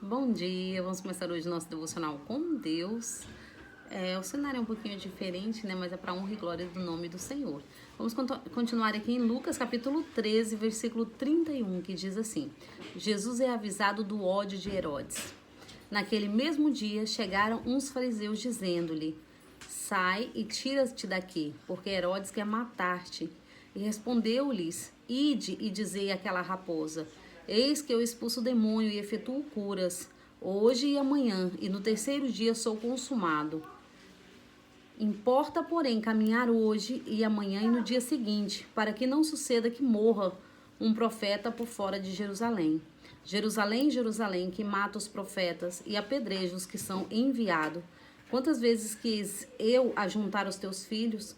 Bom dia, vamos começar hoje o nosso devocional com Deus. O cenário é um pouquinho diferente, né? Mas é para honra e glória do nome do Senhor. Vamos continuar aqui em Lucas capítulo 13, versículo 31, que diz assim: Jesus é avisado do ódio de Herodes. Naquele mesmo dia chegaram uns fariseus dizendo-lhe: sai e tira-te daqui, porque Herodes quer matar-te. E respondeu-lhes: ide e dizei àquela raposa: eis que eu expulso o demônio e efetuo curas, hoje e amanhã, e no terceiro dia sou consumado. Importa, porém, caminhar hoje e amanhã e no dia seguinte, para que não suceda que morra um profeta por fora de Jerusalém. Jerusalém, Jerusalém, que mata os profetas e apedreja os que são enviados. Quantas vezes quis eu ajuntar os teus filhos,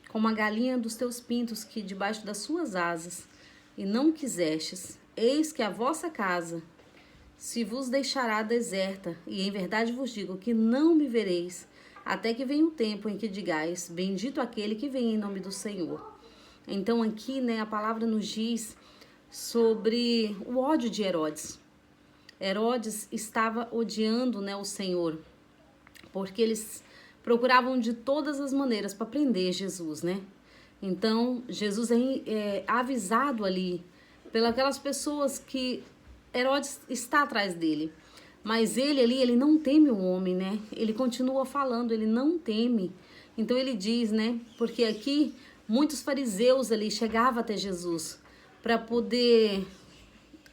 como a galinha dos teus pintos, que debaixo das suas asas, e não quisestes? Eis que a vossa casa se vos deixará deserta, e em verdade vos digo que não me vereis, até que venha o tempo em que digais: bendito aquele que vem em nome do Senhor. Então aqui, a palavra nos diz sobre o ódio de Herodes. Herodes estava odiando, o Senhor, porque eles procuravam de todas as maneiras para prender Jesus, Então, Jesus é avisado ali pelas pessoas que Herodes está atrás dele. Mas ele não teme o homem, Ele continua falando, ele não teme. Então ele diz, Porque aqui muitos fariseus ali chegavam até Jesus para poder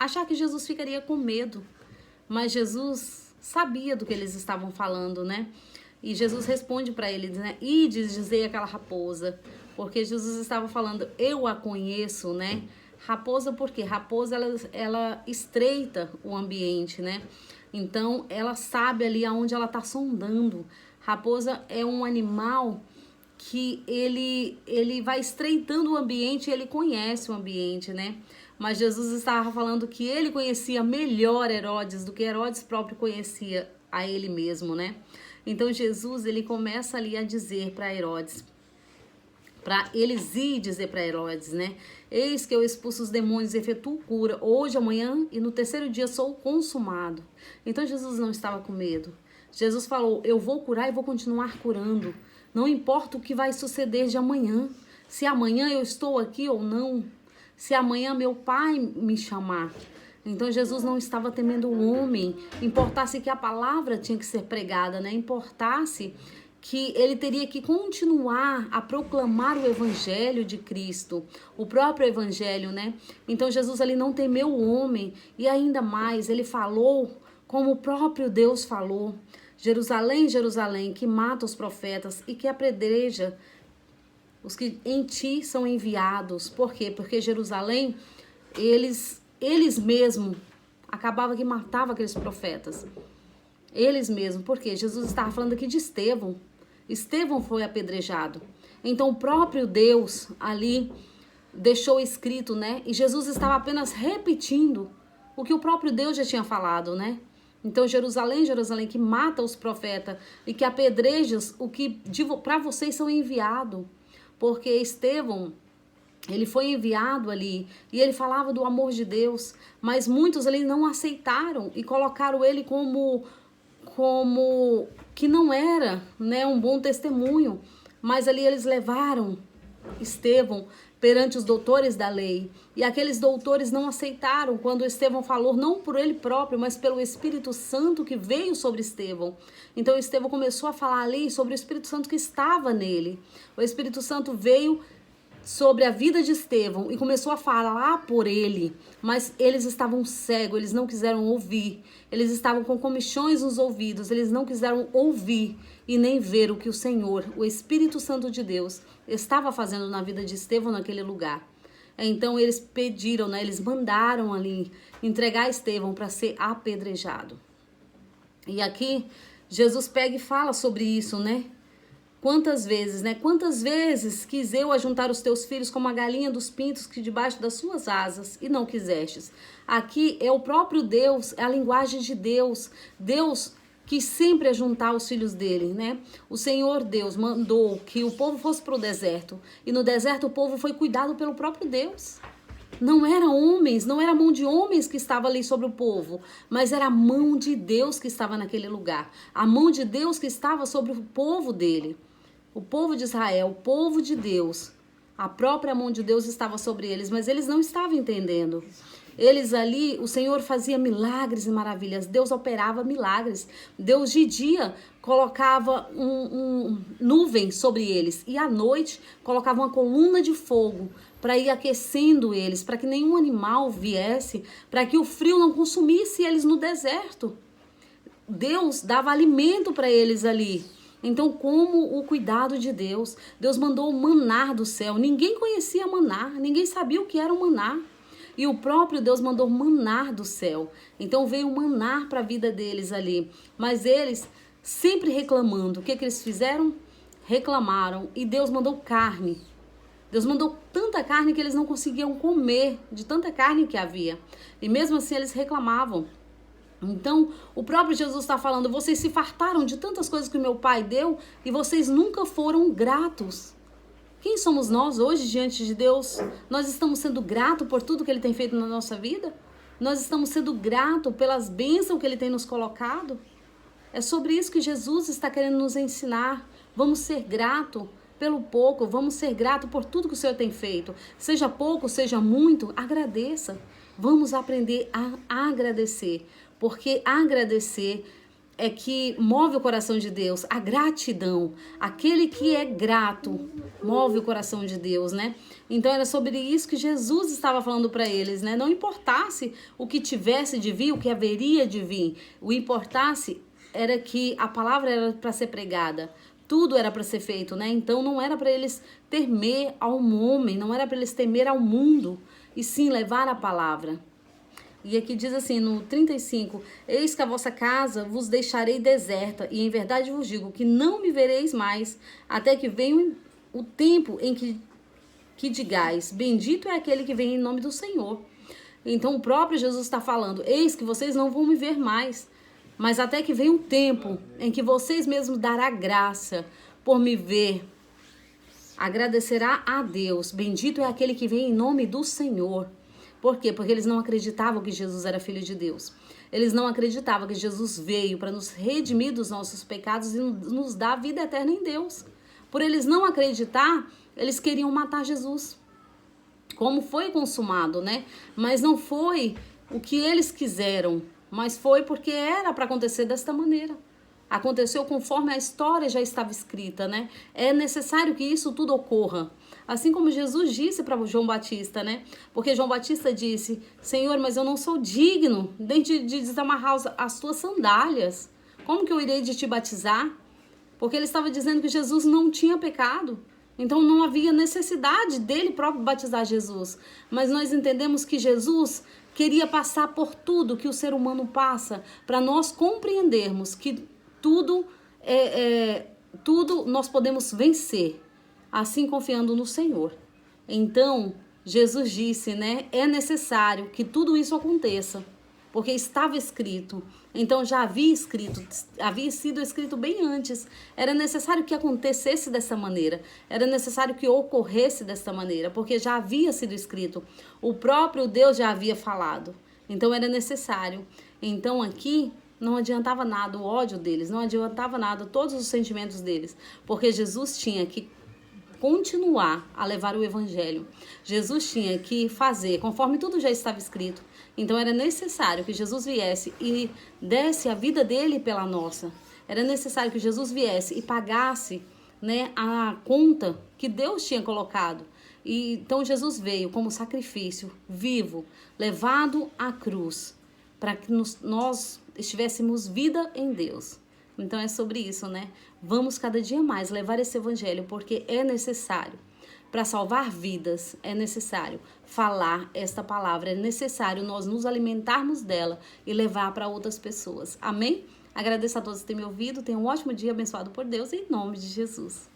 achar que Jesus ficaria com medo. Mas Jesus sabia do que eles estavam falando, E Jesus responde para eles, Ides dizer aquela raposa, porque Jesus estava falando: eu a conheço, Raposa, por quê? Raposa, ela estreita o ambiente, Então, ela sabe ali aonde ela está sondando. Raposa é um animal que ele vai estreitando o ambiente e ele conhece o ambiente, Mas Jesus estava falando que ele conhecia melhor Herodes do que Herodes próprio conhecia a ele mesmo, Então, Jesus, ele começa ali a dizer para Herodes, para eles ir dizer para Herodes, eis que eu expulso os demônios e efetuo cura, hoje, amanhã e no terceiro dia sou consumado. Então Jesus não estava com medo. Jesus falou: eu vou curar e vou continuar curando. Não importa o que vai suceder de amanhã. Se amanhã eu estou aqui ou não. Se amanhã meu pai me chamar. Então Jesus não estava temendo o homem. Importasse que a palavra tinha que ser pregada, Importasse que ele teria que continuar a proclamar o evangelho de Cristo, o próprio evangelho, Então Jesus ali não temeu o homem, e ainda mais, ele falou como o próprio Deus falou: Jerusalém, Jerusalém, que mata os profetas e que apedreja os que em ti são enviados. Por quê? Porque Jerusalém, eles mesmos acabavam que matavam aqueles profetas. Eles mesmos, porque Jesus estava falando aqui de Estevão. Estevão foi apedrejado. Então o próprio Deus ali deixou escrito, E Jesus estava apenas repetindo o que o próprio Deus já tinha falado, Então Jerusalém, Jerusalém, que mata os profetas e que apedrejas o que para vocês são enviados. Porque Estevão, ele foi enviado ali e ele falava do amor de Deus, mas muitos ali não aceitaram e colocaram ele como que não era, um bom testemunho. Mas ali eles levaram Estevão perante os doutores da lei, e aqueles doutores não aceitaram quando Estevão falou, não por ele próprio, mas pelo Espírito Santo que veio sobre Estevão. Então Estevão começou a falar ali sobre o Espírito Santo que estava nele. O Espírito Santo veio sobre a vida de Estevão e começou a falar por ele, mas eles estavam cegos, eles não quiseram ouvir, eles estavam com comichões nos ouvidos, eles não quiseram ouvir e nem ver o que o Senhor, o Espírito Santo de Deus, estava fazendo na vida de Estevão naquele lugar. Então eles pediram, eles mandaram ali entregar Estevão para ser apedrejado. E aqui Jesus pega e fala sobre isso, Quantas vezes, Quantas vezes quis eu ajuntar os teus filhos como a galinha dos pintos que debaixo das suas asas e não quisestes. Aqui é o próprio Deus, é a linguagem de Deus. Deus quis sempre ajuntar os filhos dele, O Senhor Deus mandou que o povo fosse para o deserto. E no deserto o povo foi cuidado pelo próprio Deus. Não era homens, não era a mão de homens que estava ali sobre o povo, mas era a mão de Deus que estava naquele lugar. A mão de Deus que estava sobre o povo dele. O povo de Israel, o povo de Deus. A própria mão de Deus estava sobre eles, mas eles não estavam entendendo. Eles ali, o Senhor fazia milagres e maravilhas. Deus operava milagres. Deus de dia colocava nuvem sobre eles. E à noite colocava uma coluna de fogo para ir aquecendo eles, para que nenhum animal viesse, para que o frio não consumisse eles no deserto. Deus dava alimento para eles ali. Então, como o cuidado de Deus, Deus mandou o maná do céu. Ninguém conhecia maná, ninguém sabia o que era o maná. E o próprio Deus mandou maná do céu. Então veio maná para a vida deles ali. Mas eles sempre reclamando. O que eles fizeram? Reclamaram. E Deus mandou carne. Deus mandou tanta carne que eles não conseguiam comer de tanta carne que havia. E mesmo assim eles reclamavam. Então, o próprio Jesus está falando, vocês se fartaram de tantas coisas que o meu pai deu e vocês nunca foram gratos. Quem somos nós hoje diante de Deus? Nós estamos sendo gratos por tudo que Ele tem feito na nossa vida? Nós estamos sendo gratos pelas bênçãos que Ele tem nos colocado? É sobre isso que Jesus está querendo nos ensinar. Vamos ser gratos pelo pouco, vamos ser gratos por tudo que o Senhor tem feito. Seja pouco, seja muito, agradeça. Vamos aprender a agradecer, porque agradecer é que move o coração de Deus, a gratidão. Aquele que é grato move o coração de Deus, né? Então era sobre isso que Jesus estava falando para eles, né? Não importasse o que tivesse de vir, o que haveria de vir. O importasse era que a palavra era para ser pregada. Tudo era para ser feito, né? Então não era para eles temer ao homem, não era para eles temer ao mundo, e sim levar a palavra. E aqui diz assim, no 35, eis que a vossa casa vos deixarei deserta, e em verdade vos digo que não me vereis mais, até que venha o tempo em que digais, bendito é aquele que vem em nome do Senhor. Então o próprio Jesus está falando, eis que vocês não vão me ver mais, mas até que venha um tempo em que vocês mesmos dará graça por me ver. Agradecerá a Deus, bendito é aquele que vem em nome do Senhor. Por quê? Porque eles não acreditavam que Jesus era filho de Deus. Eles não acreditavam que Jesus veio para nos redimir dos nossos pecados e nos dar a vida eterna em Deus. Por eles não acreditar, eles queriam matar Jesus. Como foi consumado, né? Mas não foi o que eles quiseram, mas foi porque era para acontecer desta maneira. Aconteceu conforme a história já estava escrita, né? É necessário que isso tudo ocorra. Assim como Jesus disse para João Batista, né? Porque João Batista disse, Senhor, mas eu não sou digno de desamarrar as tuas sandálias. Como que eu irei de te batizar? Porque ele estava dizendo que Jesus não tinha pecado. Então não havia necessidade dele próprio batizar Jesus. Mas nós entendemos que Jesus queria passar por tudo que o ser humano passa, para nós compreendermos que tudo nós podemos vencer, assim confiando no Senhor. Então, Jesus disse, né? É necessário que tudo isso aconteça, porque estava escrito. Então, já havia sido escrito bem antes. Era necessário que acontecesse dessa maneira. Era necessário que ocorresse dessa maneira, porque já havia sido escrito. O próprio Deus já havia falado. Então, era necessário. Então, aqui não adiantava nada o ódio deles, não adiantava nada todos os sentimentos deles, porque Jesus tinha que continuar a levar o evangelho. Jesus tinha que fazer conforme tudo já estava escrito. Então era necessário que Jesus viesse e desse a vida dele pela nossa. Era necessário que Jesus viesse e pagasse, né, a conta que Deus tinha colocado. E então Jesus veio como sacrifício vivo, levado à cruz, para que nós estivéssemos vida em Deus. Então é sobre isso, né? Vamos cada dia mais levar esse evangelho, porque é necessário. Para salvar vidas, é necessário falar esta palavra, é necessário nós nos alimentarmos dela e levar para outras pessoas. Amém? Agradeço a todos por terem me ouvido. Tenham um ótimo dia abençoado por Deus, em nome de Jesus.